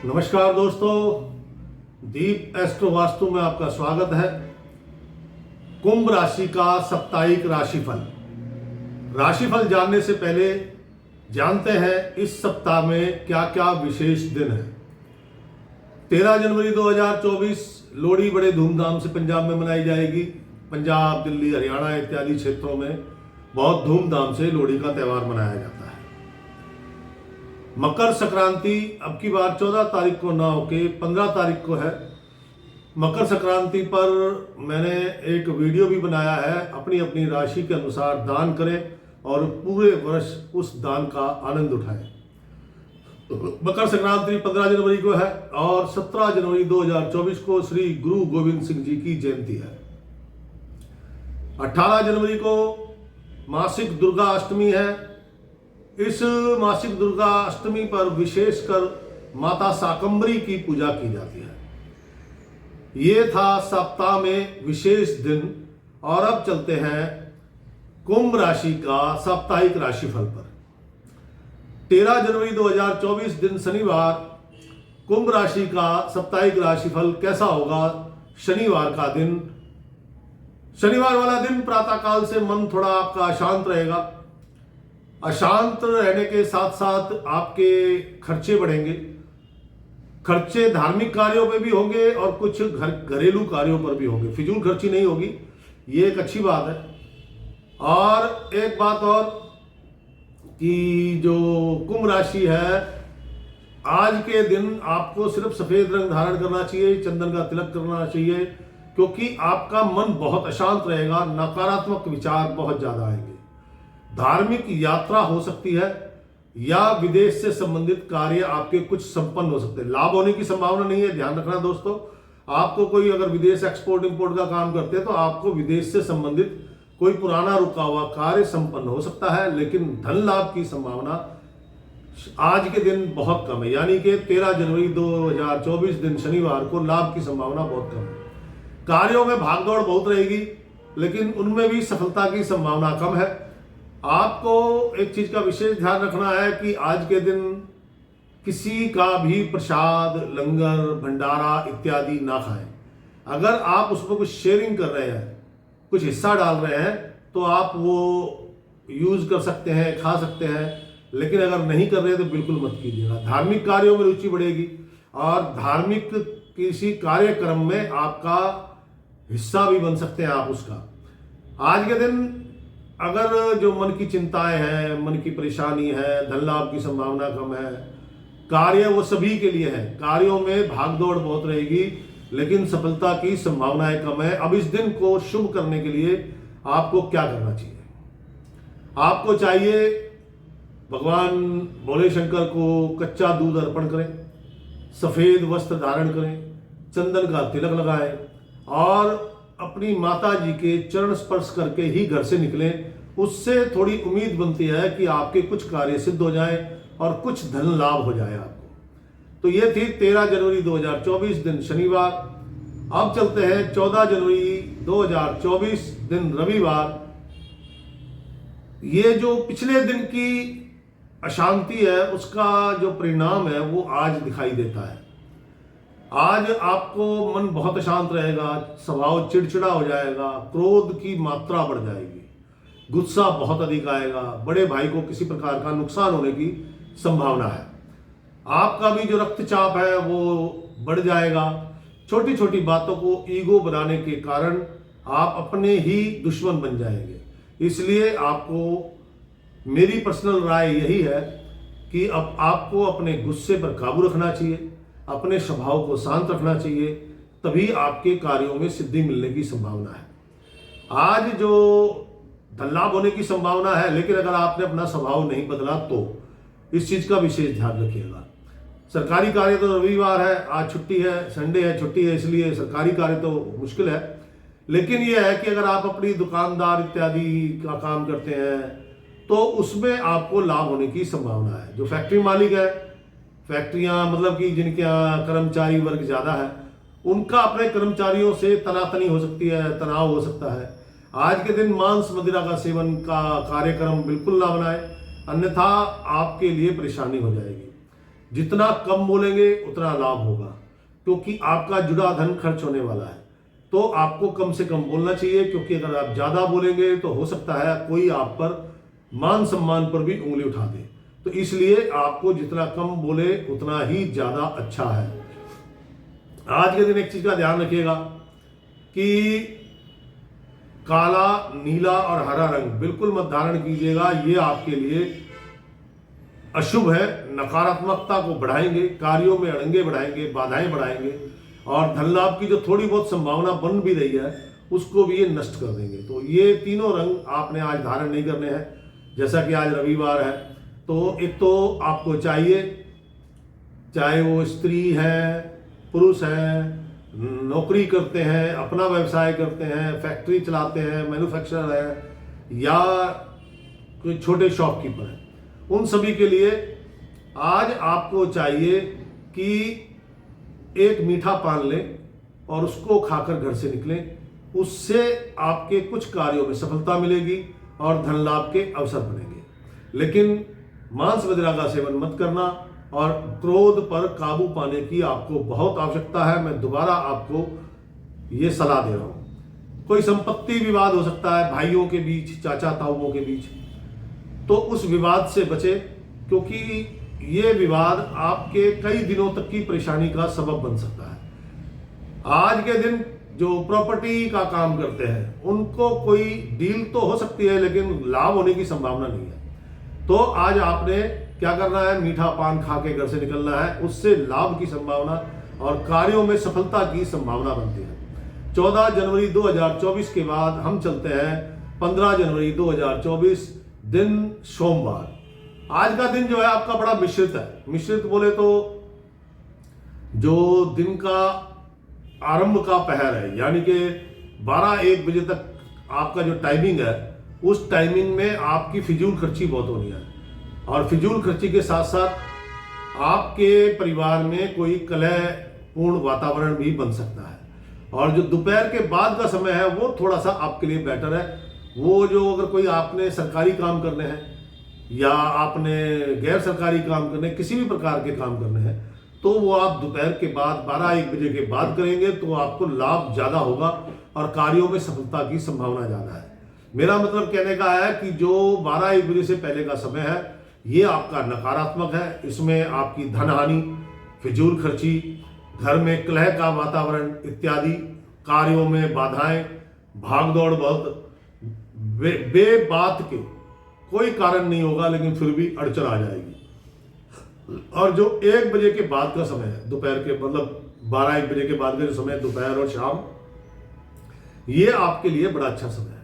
नमस्कार दोस्तों, दीप एस्ट्रो वास्तु में आपका स्वागत है। कुंभ राशि का साप्ताहिक राशिफल जानने से पहले जानते हैं इस सप्ताह में क्या क्या विशेष दिन है। 13 जनवरी 2024 लोहड़ी बड़े धूमधाम से पंजाब में मनाई जाएगी। पंजाब, दिल्ली, हरियाणा इत्यादि क्षेत्रों में बहुत धूमधाम से लोहड़ी का त्यौहार मनाया जाता है। मकर संक्रांति अब की बार 14 तारीख को ना होके 15 तारीख को है। मकर संक्रांति पर मैंने एक वीडियो भी बनाया है। अपनी अपनी राशि के अनुसार दान करें और पूरे वर्ष उस दान का आनंद उठाएं। मकर संक्रांति 15 जनवरी को है और 17 जनवरी 2024 को श्री गुरु गोविंद सिंह जी की जयंती है। 18 जनवरी को मासिक दुर्गा अष्टमी है। इस मासिक दुर्गा अष्टमी पर विशेषकर माता शाकंभरी की पूजा की जाती है। ये था सप्ताह में विशेष दिन। और अब चलते हैं कुंभ राशि का साप्ताहिक राशिफल पर। 13 जनवरी 2024 दिन शनिवार कुंभ राशि का साप्ताहिक राशिफल कैसा होगा। शनिवार का दिन, शनिवार वाला दिन प्रातःकाल से मन थोड़ा आपका अशांत रहेगा। अशांत रहने के साथ साथ आपके खर्चे बढ़ेंगे। खर्चे धार्मिक कार्यों पे भी होंगे और कुछ घरेलू कार्यों पर भी होंगे। फिजूल खर्ची नहीं होगी, ये एक अच्छी बात है। और एक बात और कि जो कुंभ राशि है, आज के दिन आपको सिर्फ सफेद रंग धारण करना चाहिए, चंदन का तिलक करना चाहिए, क्योंकि आपका मन बहुत अशांत रहेगा। नकारात्मक विचार बहुत ज्यादा आएंगे। धार्मिक यात्रा हो सकती है या विदेश से संबंधित कार्य आपके कुछ संपन्न हो सकते हैं। लाभ होने की संभावना नहीं है, ध्यान रखना दोस्तों। आपको कोई अगर विदेश एक्सपोर्ट इंपोर्ट का काम करते हैं तो आपको विदेश से संबंधित कोई पुराना रुका हुआ कार्य संपन्न हो सकता है, लेकिन धन लाभ की संभावना आज के दिन बहुत कम है। यानी कि 13 जनवरी 2024 दिन शनिवार को लाभ की संभावना बहुत कम है। कार्यों में भागदौड़ बहुत रहेगी, लेकिन उनमें भी सफलता की संभावना कम है। आपको एक चीज का विशेष ध्यान रखना है कि आज के दिन किसी का भी प्रसाद, लंगर, भंडारा इत्यादि ना खाएं। अगर आप उस पर कुछ शेयरिंग कर रहे हैं, कुछ हिस्सा डाल रहे हैं, तो आप वो यूज कर सकते हैं, खा सकते हैं, लेकिन अगर नहीं कर रहे तो बिल्कुल मत कीजिएगा। धार्मिक कार्यों में रुचि बढ़ेगी और धार्मिक किसी कार्यक्रम में आपका हिस्सा भी बन सकते हैं आप उसका। आज के दिन अगर जो मन की चिंताएं हैं, मन की परेशानी है, धन लाभ की संभावना कम है, कार्य वो सभी के लिए है। कार्यों में भागदौड़ बहुत रहेगी, लेकिन सफलता की संभावनाएं कम है। अब इस दिन को शुभ करने के लिए आपको क्या करना चाहिए? आपको चाहिए भगवान भोले शंकर को कच्चा दूध अर्पण करें, सफेद वस्त्र धारण करें, चंदन का तिलक लगाएं और अपनी माता जी के चरण स्पर्श करके ही घर से निकलें। उससे थोड़ी उम्मीद बनती है कि आपके कुछ कार्य सिद्ध हो जाएं और कुछ धन लाभ हो जाए आपको। तो ये थी 13 जनवरी 2024 दिन शनिवार। अब चलते हैं 14 जनवरी 2024 दिन रविवार। ये जो पिछले दिन की अशांति है, उसका जो परिणाम है वो आज दिखाई देता है। आज आपको मन बहुत अशांत रहेगा, स्वभाव चिड़चिड़ा हो जाएगा, क्रोध की मात्रा बढ़ जाएगी, गुस्सा बहुत अधिक आएगा, बड़े भाई को किसी प्रकार का नुकसान होने की संभावना है। आपका भी जो रक्तचाप है वो बढ़ जाएगा। छोटी छोटी बातों को ईगो बनाने के कारण आप अपने ही दुश्मन बन जाएंगे। इसलिए आपको मेरी पर्सनल राय यही है कि अब आपको अपने गुस्से पर काबू रखना चाहिए, अपने स्वभाव को शांत रखना चाहिए, तभी आपके कार्यों में सिद्धि मिलने की संभावना है। आज जो धन लाभ होने की संभावना है, लेकिन अगर आपने अपना स्वभाव नहीं बदला तो इस चीज का विशेष ध्यान रखिएगा। सरकारी कार्य तो रविवार है, आज छुट्टी है, संडे है, छुट्टी है, इसलिए सरकारी कार्य तो मुश्किल है। लेकिन यह है कि अगर आप अपनी दुकानदार इत्यादि का काम करते हैं तो उसमें आपको लाभ होने की संभावना है। जो फैक्ट्री मालिक है, फैक्ट्रियां मतलब कि जिनके यहाँ कर्मचारी वर्ग ज्यादा है, उनका अपने कर्मचारियों से तनातनी हो सकती है, तनाव हो सकता है। आज के दिन मांस मदिरा का सेवन का कार्यक्रम बिल्कुल ना बनाए, अन्यथा आपके लिए परेशानी हो जाएगी। जितना कम बोलेंगे उतना लाभ होगा, क्योंकि आपका जुड़ा धन खर्च होने वाला है। तो आपको कम से कम बोलना चाहिए, क्योंकि अगर आप ज़्यादा बोलेंगे तो हो सकता है कोई आप पर मान सम्मान पर भी उंगली उठा दे। तो इसलिए आपको जितना कम बोले उतना ही ज़्यादा अच्छा है। आज के दिन एक चीज़ का ध्यान रखिएगा कि काला, नीला और हरा रंग बिल्कुल मत धारण कीजिएगा। ये आपके लिए अशुभ है, नकारात्मकता को बढ़ाएंगे, कार्यों में अड़ंगे बढ़ाएंगे, बाधाएं बढ़ाएंगे, और धन लाभ की जो थोड़ी बहुत संभावना बन भी रही है उसको भी ये नष्ट कर देंगे। तो ये तीनों रंग आपने आज धारण नहीं करने हैं। जैसा कि आज रविवार है, तो एक तो आपको चाहिए, चाहे वो स्त्री है, पुरुष है, नौकरी करते हैं, अपना व्यवसाय करते हैं, फैक्ट्री चलाते हैं, मैन्युफैक्चरर है, या कोई छोटे शॉपकीपर हैं, उन सभी के लिए आज आपको चाहिए कि एक मीठा पान लें और उसको खाकर घर से निकलें। उससे आपके कुछ कार्यों में सफलता मिलेगी और धन लाभ के अवसर बनेंगे। लेकिन मांस मदिरा का सेवन मत करना, और क्रोध पर काबू पाने की आपको बहुत आवश्यकता है। मैं दोबारा आपको ये सलाह दे रहा हूं। कोई संपत्ति विवाद हो सकता है भाइयों के बीच, चाचा ताऊओं के बीच, तो उस विवाद से बचे, क्योंकि ये विवाद आपके कई दिनों तक की परेशानी का सबब बन सकता है। आज के दिन जो प्रॉपर्टी का काम करते हैं उनको कोई डील तो हो सकती है, लेकिन लाभ होने की संभावना नहीं है। तो आज आपने क्या करना है, मीठा पान खा के घर से निकलना है। उससे लाभ की संभावना और कार्यों में सफलता की संभावना बनती है। 14 जनवरी 2024 के बाद हम चलते हैं 15 जनवरी 2024, दिन सोमवार। आज का दिन जो है आपका बड़ा मिश्रित है। मिश्रित बोले तो जो दिन का आरंभ का पहर है, यानी कि 12-1 बजे तक आपका जो टाइमिंग है, उस टाइमिंग में आपकी फिजूल खर्ची बहुत होनी है। और फिजूल खर्ची के साथ साथ आपके परिवार में कोई कलहपूर्ण वातावरण भी बन सकता है। और जो दोपहर के बाद का समय है वो थोड़ा सा आपके लिए बेटर है। वो जो अगर कोई आपने सरकारी काम करने हैं या आपने गैर सरकारी काम करने, किसी भी प्रकार के काम करने हैं, तो वो आप दोपहर के बाद 12-1 बजे के बाद करेंगे तो आपको लाभ ज़्यादा होगा और कार्यों में सफलता की संभावना ज़्यादा है। मेरा मतलब कहने का है कि जो 12-1 बजे से पहले का समय है ये आपका नकारात्मक है। इसमें आपकी धन हानि, फिजूल खर्ची, घर में कलह का वातावरण इत्यादि, कार्यों में बाधाएं, भागदौड़ बहुत, बेबात के कोई कारण नहीं होगा लेकिन फिर भी अड़चन आ जाएगी। और जो 1 बजे के बाद का समय है, दोपहर के मतलब 12-1 बजे के बाद का जो समय है, दोपहर और शाम, ये आपके लिए बड़ा अच्छा समय है।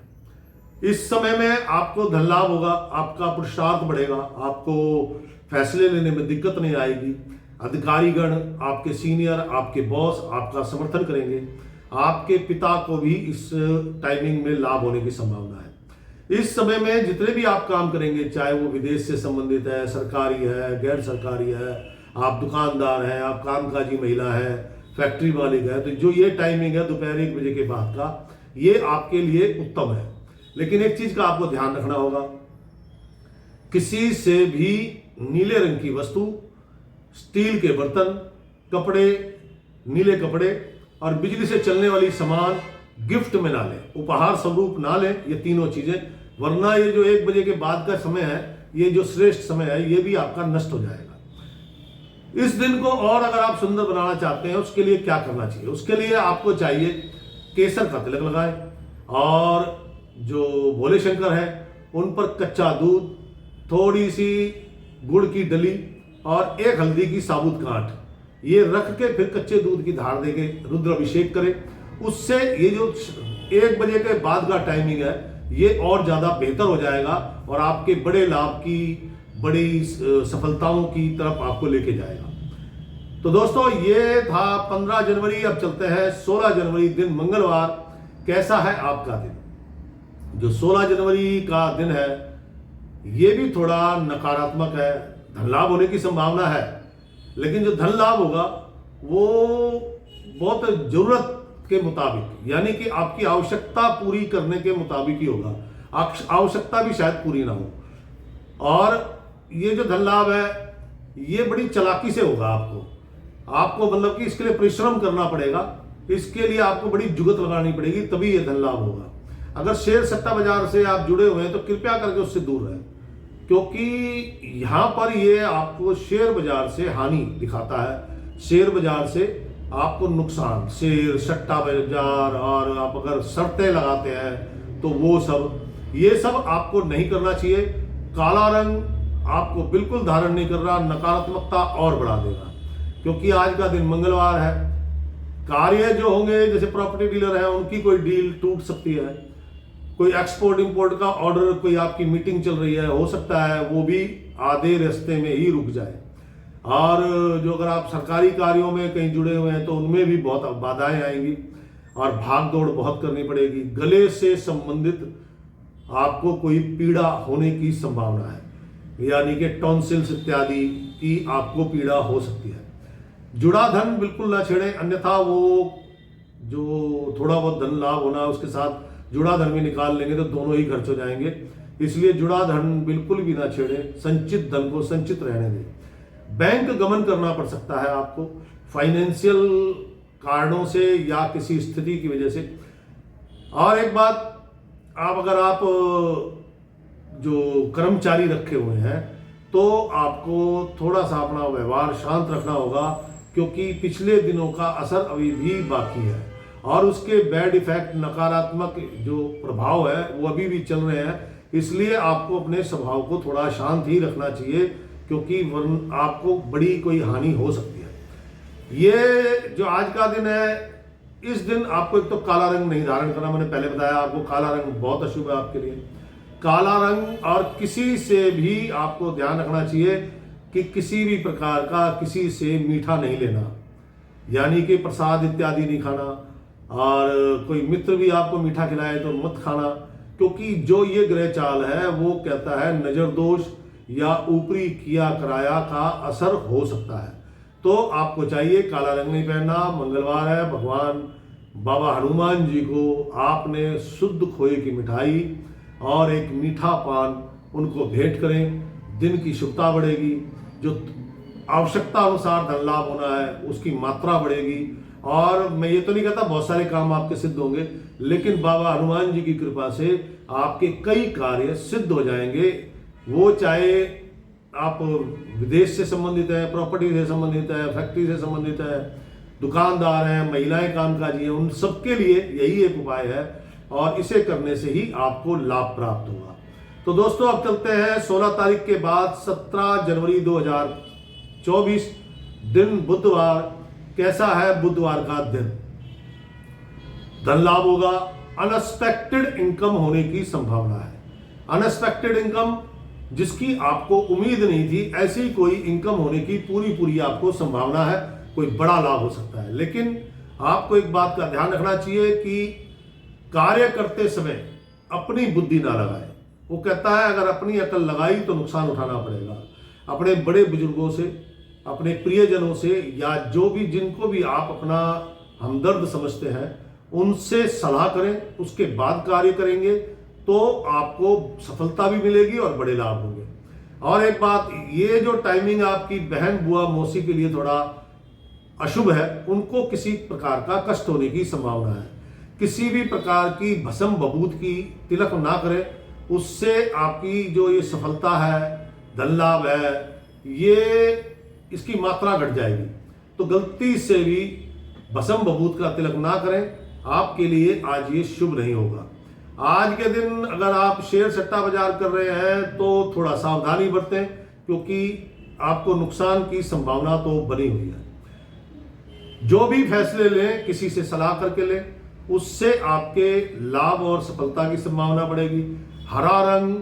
इस समय में आपको धन लाभ होगा, आपका पुरुषार्थ बढ़ेगा, आपको फैसले लेने में दिक्कत नहीं आएगी। अधिकारीगण, आपके सीनियर, आपके बॉस आपका समर्थन करेंगे। आपके पिता को भी इस टाइमिंग में लाभ होने की संभावना है। इस समय में जितने भी आप काम करेंगे, चाहे वो विदेश से संबंधित है, सरकारी है, गैर सरकारी है, आप दुकानदार हैं, आप कामकाजी महिला है, फैक्ट्री मालिक है, तो जो ये टाइमिंग है दोपहर 1 बजे के बाद का, ये आपके लिए उत्तम है। लेकिन एक चीज का आपको ध्यान रखना होगा, किसी से भी नीले रंग की वस्तु, स्टील के बर्तन, कपड़े, नीले कपड़े और बिजली से चलने वाली सामान गिफ्ट में ना लें, उपहार स्वरूप ना लें, ये तीनों चीजें। वरना ये जो 1 बजे के बाद का समय है, ये जो श्रेष्ठ समय है, ये भी आपका नष्ट हो जाएगा। इस दिन को और अगर आप सुंदर बनाना चाहते हैं, उसके लिए क्या करना चाहिए? उसके लिए आपको चाहिए केसर का तिलक लगाएं, और जो भोले शंकर है उन पर कच्चा दूध, थोड़ी सी गुड़ की डली और 1 हल्दी की साबुत गांठ, ये रख के फिर कच्चे दूध की धार देके रुद्र अभिषेक करें। उससे ये जो 1 बजे के बाद का टाइमिंग है, ये और ज्यादा बेहतर हो जाएगा और आपके बड़े लाभ की, बड़ी सफलताओं की तरफ आपको लेके जाएगा। तो दोस्तों, ये था 15 जनवरी। अब चलते हैं 16 जनवरी, दिन मंगलवार। कैसा है आपका दिन? जो 16 जनवरी का दिन है, ये भी थोड़ा नकारात्मक है। धन लाभ होने की संभावना है, लेकिन जो धन लाभ होगा वो बहुत जरूरत के मुताबिक, यानी कि आपकी आवश्यकता पूरी करने के मुताबिक ही होगा। आवश्यकता भी शायद पूरी ना हो। और ये जो धन लाभ है, ये बड़ी चालाकी से होगा। आपको मतलब कि इसके लिए परिश्रम करना पड़ेगा, इसके लिए आपको बड़ी जुगत लगानी पड़ेगी, तभी ये धन लाभ होगा। अगर शेयर सट्टा बाजार से आप जुड़े हुए हैं तो कृपया करके उससे दूर रहें, क्योंकि यहाँ पर ये आपको शेयर बाजार से हानि दिखाता है, शेयर बाजार से आपको नुकसान, शेयर सट्टा बाजार, और आप अगर शर्तें लगाते हैं तो वो सब, ये सब आपको नहीं करना चाहिए। काला रंग आपको बिल्कुल धारण नहीं कर रहा, नकारात्मकता और बढ़ा देगा, क्योंकि आज का दिन मंगलवार है। कार्य जो होंगे, जैसे प्रॉपर्टी डीलर है, उनकी कोई डील टूट सकती है, कोई एक्सपोर्ट इंपोर्ट का ऑर्डर, कोई आपकी मीटिंग चल रही है, हो सकता है वो भी आधे रास्ते में ही रुक जाए। और जो अगर आप सरकारी कार्यों में कहीं जुड़े हुए हैं तो उनमें भी बहुत बाधाएं आएंगी और भाग दौड़ बहुत करनी पड़ेगी। गले से संबंधित आपको कोई पीड़ा होने की संभावना है, यानी कि टॉन्सिल्स इत्यादि की आपको पीड़ा हो सकती है। जुड़ा धन बिल्कुल ना छेड़ें, अन्यथा वो जो थोड़ा बहुत धन लाभ होना है उसके साथ जुड़ा धन भी निकाल लेंगे तो दोनों ही खर्च हो जाएंगे। इसलिए जुड़ा धन बिल्कुल भी ना छेड़ें, संचित धन को संचित रहने दें। बैंक गमन करना पड़ सकता है आपको फाइनेंशियल कारणों से या किसी स्थिति की वजह से। और एक बात, अगर आप जो कर्मचारी रखे हुए हैं तो आपको थोड़ा सा अपना व्यवहार शांत रखना होगा, क्योंकि पिछले दिनों का असर अभी भी बाकी है और उसके बैड इफेक्ट, नकारात्मक जो प्रभाव है वो अभी भी चल रहे हैं। इसलिए आपको अपने स्वभाव को थोड़ा शांत ही रखना चाहिए, क्योंकि वरना आपको बड़ी कोई हानि हो सकती है। ये जो आज का दिन है, इस दिन आपको एक तो काला रंग नहीं धारण करना, मैंने पहले बताया आपको काला रंग बहुत अशुभ है आपके लिए। काला रंग, और किसी से भी आपको ध्यान रखना चाहिए कि किसी भी प्रकार का किसी से मीठा नहीं लेना, यानी कि प्रसाद इत्यादि नहीं खाना, और कोई मित्र भी आपको मीठा खिलाए तो मत खाना, क्योंकि जो ये ग्रह चाल है वो कहता है नजर दोष या ऊपरी किया कराया का असर हो सकता है। तो आपको चाहिए काला रंग नहीं पहनना। मंगलवार है, भगवान बाबा हनुमान जी को आपने शुद्ध खोए की मिठाई और एक मीठा पान उनको भेंट करें, दिन की शुभता बढ़ेगी, जो आवश्यकता अनुसार धन लाभ होना है उसकी मात्रा बढ़ेगी। और मैं ये तो नहीं कहता बहुत सारे काम आपके सिद्ध होंगे, लेकिन बाबा हनुमान जी की कृपा से आपके कई कार्य सिद्ध हो जाएंगे। वो चाहे आप विदेश से संबंधित है, प्रॉपर्टी से संबंधित है, फैक्ट्री से संबंधित है, दुकानदार हैं, महिलाएं कामकाजी हैं, उन सबके लिए यही एक उपाय है और इसे करने से ही आपको लाभ प्राप्त होगा। तो दोस्तों अब चलते हैं 16 तारीख के बाद 17 जनवरी 2024 दिन बुधवार। कैसा है बुधवार का दिन? धन लाभ होगा, अनएक्सपेक्टेड इनकम होने की संभावना है। अनएक्सपेक्टेड इनकम जिसकी आपको उम्मीद नहीं थी, ऐसी कोई इनकम होने की पूरी आपको संभावना है। कोई बड़ा लाभ हो सकता है, लेकिन आपको एक बात का ध्यान रखना चाहिए कि कार्य करते समय अपनी बुद्धि ना लगाए। वो कहता है अगर अपनी अकल लगाई तो नुकसान उठाना पड़ेगा। अपने बड़े बुजुर्गों से, अपने प्रियजनों से, या जो भी जिनको भी आप अपना हमदर्द समझते हैं उनसे सलाह करें, उसके बाद कार्य करेंगे तो आपको सफलता भी मिलेगी और बड़े लाभ होंगे। और एक बात, ये जो टाइमिंग आपकी बहन बुआ मौसी के लिए थोड़ा अशुभ है, उनको किसी प्रकार का कष्ट होने की संभावना है। किसी भी प्रकार की भस्म बबूत की तिलक ना करें, उससे आपकी जो ये सफलता है, धन लाभ है, ये इसकी मात्रा घट जाएगी। तो गलती से भी भस्म बबूत का तिलक ना करें, आपके लिए आज ये शुभ नहीं होगा। आज के दिन अगर आप शेयर सट्टा बाजार कर रहे हैं तो थोड़ा सावधानी बरतें, क्योंकि आपको नुकसान की संभावना तो बनी हुई है। जो भी फैसले लें किसी से सलाह करके लें, उससे आपके लाभ और सफलता की संभावना बढ़ेगी। हरा रंग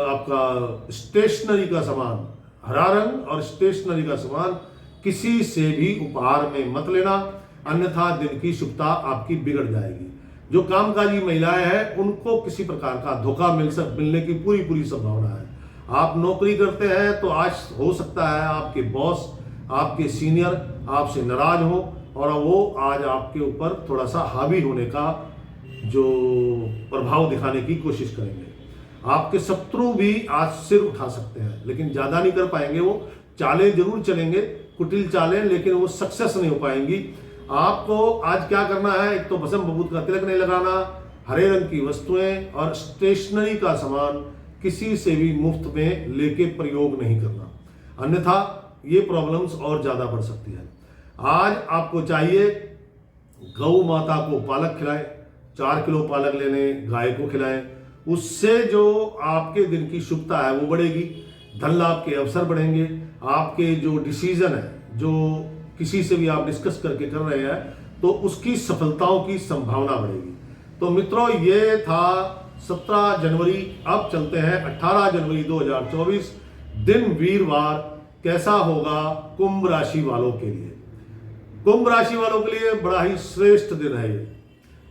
आपका स्टेशनरी का सामान, हरा रंग और स्टेशनरी का सामान किसी से भी उपहार में मत लेना, अन्यथा दिन की शुभता आपकी बिगड़ जाएगी। जो कामकाजी महिलाएं हैं उनको किसी प्रकार का धोखा मिलने की पूरी संभावना है। आप नौकरी करते हैं तो आज हो सकता है आपके बॉस, आपके सीनियर आपसे नाराज हो और वो आज आपके ऊपर थोड़ा सा हावी होने का जो प्रभाव दिखाने की कोशिश करेंगे। आपके शत्रु भी आज सिर उठा सकते हैं, लेकिन ज्यादा नहीं कर पाएंगे वो, चालें जरूर चलेंगे, कुटिल चालें, लेकिन वो सक्सेस नहीं हो पाएंगी। आपको आज क्या करना है, एक तो भस्म बबूत का तिलक नहीं लगाना, हरे रंग की वस्तुएं और स्टेशनरी का सामान किसी से भी मुफ्त में लेके प्रयोग नहीं करना, अन्यथा ये प्रॉब्लम्स और ज्यादा बढ़ सकती है। आज आपको चाहिए गौ माता को पालक खिलाएं, 4 किलो पालक ले लें, गाय को खिलाएं, उससे जो आपके दिन की शुभता है वो बढ़ेगी, धन लाभ के अवसर बढ़ेंगे, आपके जो डिसीजन है, जो किसी से भी आप डिस्कस करके कर रहे हैं, तो उसकी सफलताओं की संभावना बढ़ेगी। तो मित्रों, ये था 17 जनवरी। अब चलते हैं 18 जनवरी 2024, दिन वीरवार कैसा होगा कुंभ राशि वालों के लिए। कुंभ राशि वालों के लिए बड़ा ही श्रेष्ठ दिन है। ये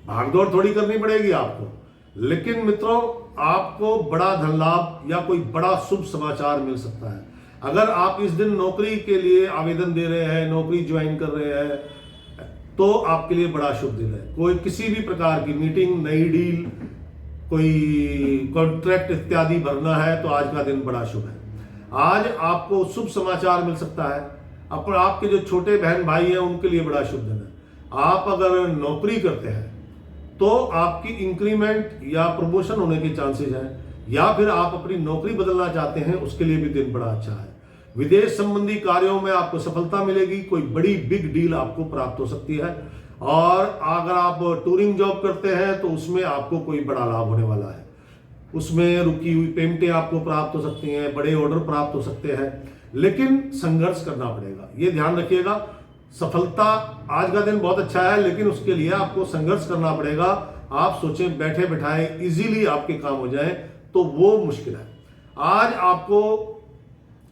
भागदौड़ थोड़ी करनी पड़ेगी आपको, लेकिन मित्रों आपको बड़ा धन लाभ या कोई बड़ा शुभ समाचार मिल सकता है। अगर आप इस दिन नौकरी के लिए आवेदन दे रहे हैं, नौकरी ज्वाइन कर रहे हैं, तो आपके लिए बड़ा शुभ दिन है। कोई किसी भी प्रकार की मीटिंग, नई डील, कोई कॉन्ट्रैक्ट इत्यादि भरना है तो आज का दिन बड़ा शुभ है। आज आपको शुभ समाचार मिल सकता है। अपने आपके जो छोटे बहन भाई हैं उनके लिए बड़ा शुभ दिन है। आप अगर नौकरी करते हैं तो आपकी इंक्रीमेंट या प्रमोशन होने के चांसेस हैं, या फिर आप अपनी नौकरी बदलना चाहते हैं, उसके लिए भी दिन बड़ा अच्छा है। विदेश संबंधी कार्यों में आपको सफलता मिलेगी, कोई बड़ी बिग डील आपको प्राप्त हो सकती है। और अगर आप टूरिंग जॉब करते हैं तो उसमें आपको कोई बड़ा लाभ होने वाला है, उसमें रुकी हुई पेमेंटें आपको प्राप्त हो सकती हैं, बड़े ऑर्डर प्राप्त हो सकते हैं, लेकिन संघर्ष करना पड़ेगा, ये ध्यान रखिएगा। सफलता, आज का दिन बहुत अच्छा है, लेकिन उसके लिए आपको संघर्ष करना पड़ेगा। आप सोचें बैठे बैठाए इजीली आपके काम हो जाए तो वो मुश्किल है। आज आपको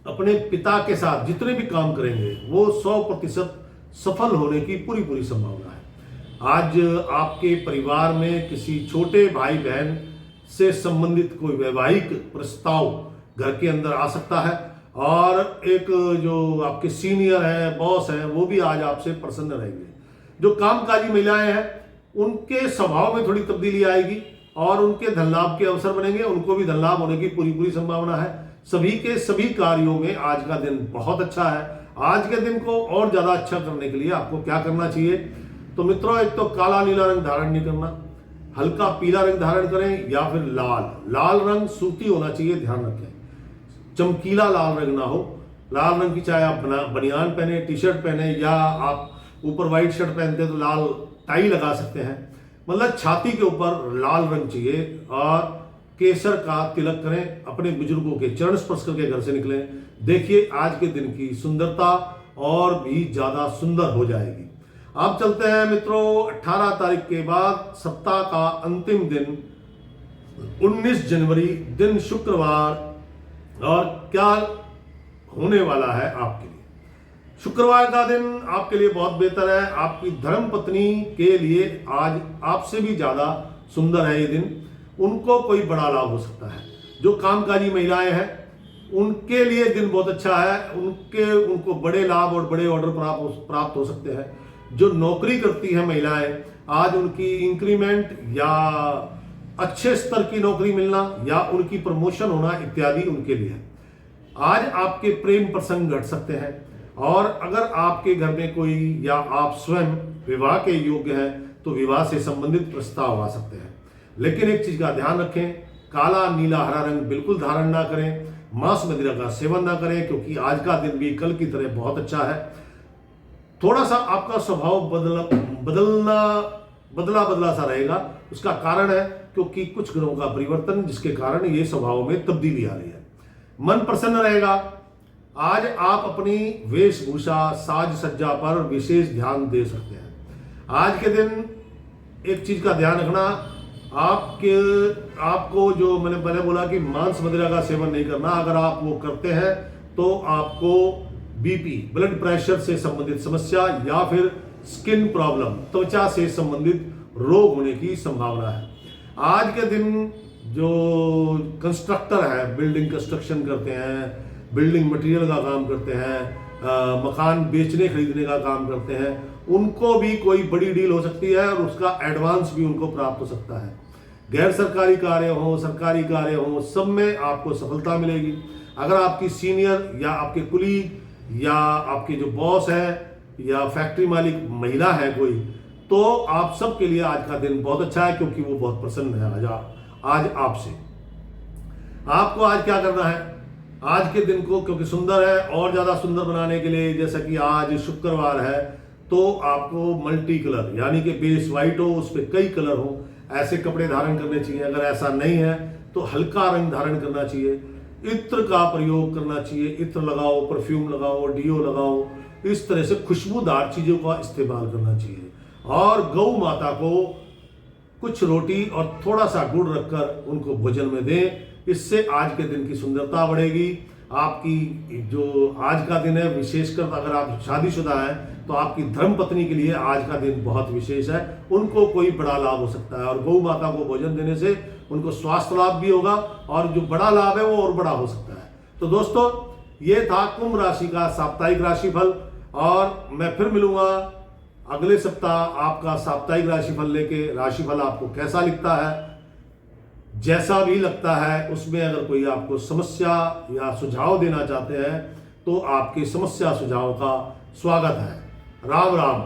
अपने पिता के साथ जितने भी काम करेंगे वो 100% सफल होने की पूरी पूरी संभावना है। आज आपके परिवार में किसी छोटे भाई बहन से संबंधित कोई वैवाहिक प्रस्ताव घर के अंदर आ सकता है, और एक जो आपके सीनियर हैं, बॉस हैं, वो भी आज आपसे प्रसन्न रहेंगे। जो कामकाजी महिलाएं हैं उनके स्वभाव में थोड़ी तब्दीली आएगी और उनके धन लाभ के अवसर बनेंगे, उनको भी धन लाभ होने की पूरी पूरी संभावना है। सभी के सभी कार्यों में आज का दिन बहुत अच्छा है। आज के दिन को और ज्यादा अच्छा करने के लिए आपको क्या करना चाहिए, तो मित्रों एक तो काला नीला रंग धारण नहीं करना, हल्का पीला रंग धारण करें, या फिर लाल रंग सूती होना चाहिए, ध्यान रखें, चमकीला लाल रंग ना हो। लाल रंग की चाहे आप बनियान पहने, टी शर्ट पहने, या आप ऊपर व्हाइट शर्ट पहनते तो लाल टाई लगा सकते हैं, मतलब छाती के ऊपर लाल रंग चाहिए। और केसर का तिलक करें, अपने बुजुर्गों के चरण स्पर्श करके घर से निकलें। देखिए आज के दिन की सुंदरता और भी ज्यादा सुंदर हो जाएगी। अब चलते हैं मित्रों 18 तारीख के बाद सप्ताह का अंतिम दिन 19 जनवरी, दिन शुक्रवार, और क्या होने वाला है आपके लिए। शुक्रवार का दिन आपके लिए बहुत बेहतर है। आपकी धर्म पत्नी के लिए आज आपसे भी ज्यादा सुंदर है ये दिन, उनको कोई बड़ा लाभ हो सकता है। जो कामकाजी महिलाएं हैं उनके लिए दिन बहुत अच्छा है, उनको बड़े लाभ और बड़े ऑर्डर प्राप्त हो सकते हैं। जो नौकरी करती हैं महिलाएं, आज उनकी इंक्रीमेंट या अच्छे स्तर की नौकरी मिलना या उनकी प्रमोशन होना इत्यादि उनके लिए है। आज आपके प्रेम प्रसंग घट सकते हैं, और अगर आपके घर में कोई या आप स्वयं विवाह के योग्य हैं तो विवाह से संबंधित प्रस्ताव आ सकते हैं। लेकिन एक चीज का ध्यान रखें, काला नीला हरा रंग बिल्कुल धारण ना करें, मांस मदिरा का सेवन ना करें, क्योंकि आज का दिन भी कल की तरह बहुत अच्छा है। थोड़ा सा आपका स्वभाव बदला सा रहेगा। उसका कारण है क्योंकि कुछ ग्रहों का परिवर्तन, जिसके कारण ये स्वभाव में तब्दीली आ रही है। मन प्रसन्न रहेगा। आज आप अपनी वेशभूषा, साज सज्जा पर विशेष ध्यान दे सकते हैं। आज के दिन एक चीज का ध्यान रखना, आपको जो मैंने पहले बोला कि मांस मदिरा का सेवन नहीं करना, अगर आप वो करते हैं तो आपको बीपी, ब्लड प्रेशर से संबंधित समस्या या फिर स्किन प्रॉब्लम, त्वचा से संबंधित रोग होने की संभावना है। आज के दिन जो कंस्ट्रक्टर है, बिल्डिंग कंस्ट्रक्शन करते हैं, बिल्डिंग मटेरियल का काम करते हैं, मकान बेचने खरीदने का काम करते हैं, उनको भी कोई बड़ी डील हो सकती है और उसका एडवांस भी उनको प्राप्त हो सकता है। गैर सरकारी कार्य हो, सरकारी कार्य हो, सब में आपको सफलता मिलेगी। अगर आपकी सीनियर या आपके कुलीग या आपके जो बॉस है या फैक्ट्री मालिक महिला है कोई, तो आप सबके लिए आज का दिन बहुत अच्छा है, क्योंकि वो बहुत प्रसन्न है आज आपसे। आपको आज क्या करना है, आज के दिन को क्योंकि सुंदर है, और ज़्यादा सुंदर बनाने के लिए, जैसा कि आज शुक्रवार है, तो आपको मल्टी कलर यानी कि बेस वाइट हो, उस पर कई कलर हो, ऐसे कपड़े धारण करने चाहिए। अगर ऐसा नहीं है तो हल्का रंग धारण करना चाहिए, इत्र का प्रयोग करना चाहिए, इत्र लगाओ, परफ्यूम लगाओ, डियो लगाओ, इस तरह से खुशबूदार चीज़ों का इस्तेमाल करना चाहिए। और गौ माता को कुछ रोटी और थोड़ा सा गुड़ रखकर उनको भोजन में दें, इससे आज के दिन की सुंदरता बढ़ेगी। आपकी जो आज का दिन है, विशेषकर अगर आप शादीशुदा हैं तो आपकी धर्म पत्नी के लिए आज का दिन बहुत विशेष है, उनको कोई बड़ा लाभ हो सकता है। और गौ माता को भोजन देने से उनको स्वास्थ्य लाभ भी होगा, और जो बड़ा लाभ है वो और बड़ा हो सकता है। तो दोस्तों, ये था कुंभ राशि का साप्ताहिक राशिफल, और मैं फिर मिलूंगा अगले सप्ताह आपका साप्ताहिक राशिफल लेके। राशिफल आपको कैसा लिखता है, जैसा भी लगता है, उसमें अगर कोई आपको समस्या या सुझाव देना चाहते हैं तो आपके समस्या सुझाव का स्वागत है। राम राम।